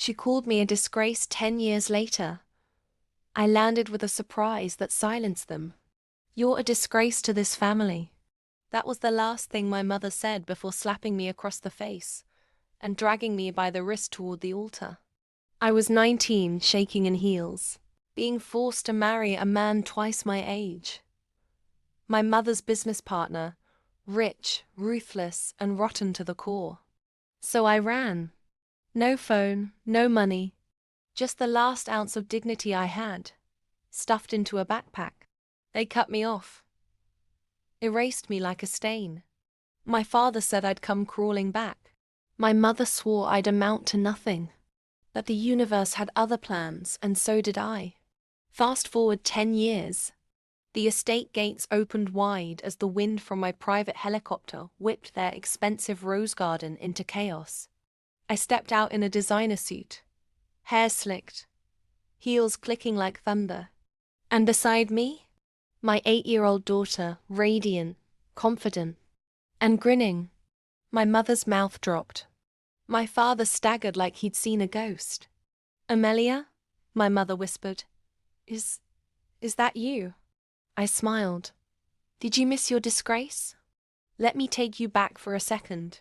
She called me a disgrace 10 years later. I landed with a surprise that silenced them. "You're a disgrace to this family." That was the last thing my mother said before slapping me across the face and dragging me by the wrist toward the altar. I was 19, shaking in heels, being forced to marry a man twice my age. My mother's business partner, rich, ruthless, and rotten to the core. So I ran. No phone, no money, just the last ounce of dignity I had, stuffed into a backpack. They cut me off, erased me like a stain. My father said I'd come crawling back. My mother swore I'd amount to nothing, that the universe had other plans, and so did I. Fast forward 10 years. The estate gates opened wide as the wind from my private helicopter whipped their expensive rose garden into chaos. I stepped out in a designer suit, hair slicked, heels clicking like thunder. And beside me, my 8-year-old daughter, radiant, confident, and grinning. My mother's mouth dropped. My father staggered like he'd seen a ghost. "Amelia," my mother whispered, Is that you?" I smiled. "Did you miss your disgrace? Let me take you back for a second."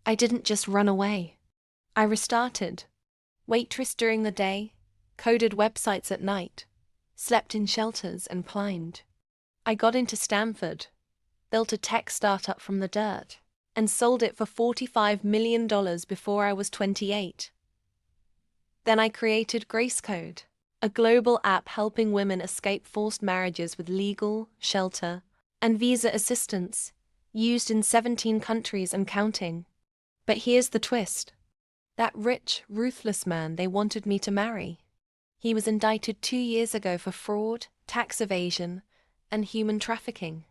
I didn't just run away. I restarted. Waitress during the day, coded websites at night, slept in shelters and climbed. I got into Stanford, built a tech startup from the dirt, and sold it for $45 million before I was 28. Then I created Grace Code, a global app helping women escape forced marriages with legal, shelter, and visa assistance, used in 17 countries and counting. But here's the twist. That rich, ruthless man they wanted me to marry. He was indicted 2 years ago for fraud, tax evasion, and human trafficking.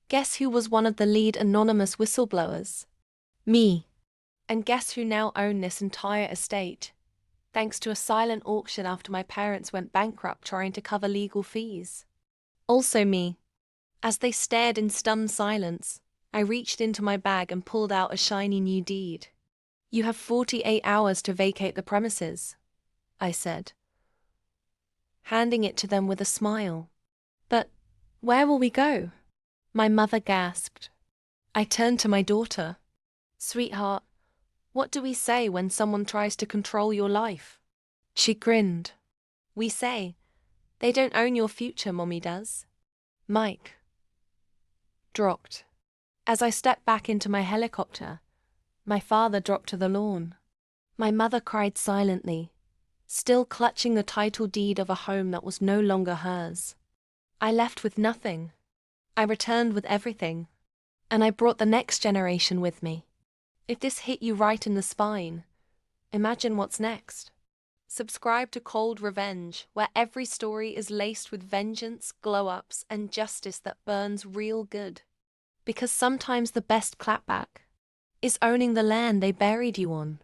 Guess who was one of the lead anonymous whistleblowers? Me. And guess who now owned this entire estate, thanks to a silent auction after my parents went bankrupt trying to cover legal fees? Also me. As they stared in stunned silence, I reached into my bag and pulled out a shiny new deed. "You have 48 hours to vacate the premises," I said, handing it to them with a smile. "But where will we go?" My mother gasped. I turned to my daughter. "Sweetheart, what do we say when someone tries to control your life?" She grinned. "We say, 'They don't own your future, Mommy does.'" Mic dropped. As I stepped back into my helicopter, my father dropped to the lawn. My mother cried silently, still clutching the title deed of a home that was no longer hers. I left with nothing. I returned with everything. And I brought the next generation with me. If this hit you right in the spine, imagine what's next. Subscribe to Cold Revenge, where every story is laced with vengeance, glow-ups, and justice that burns real good. Because sometimes the best clapback is owning the land they buried you on.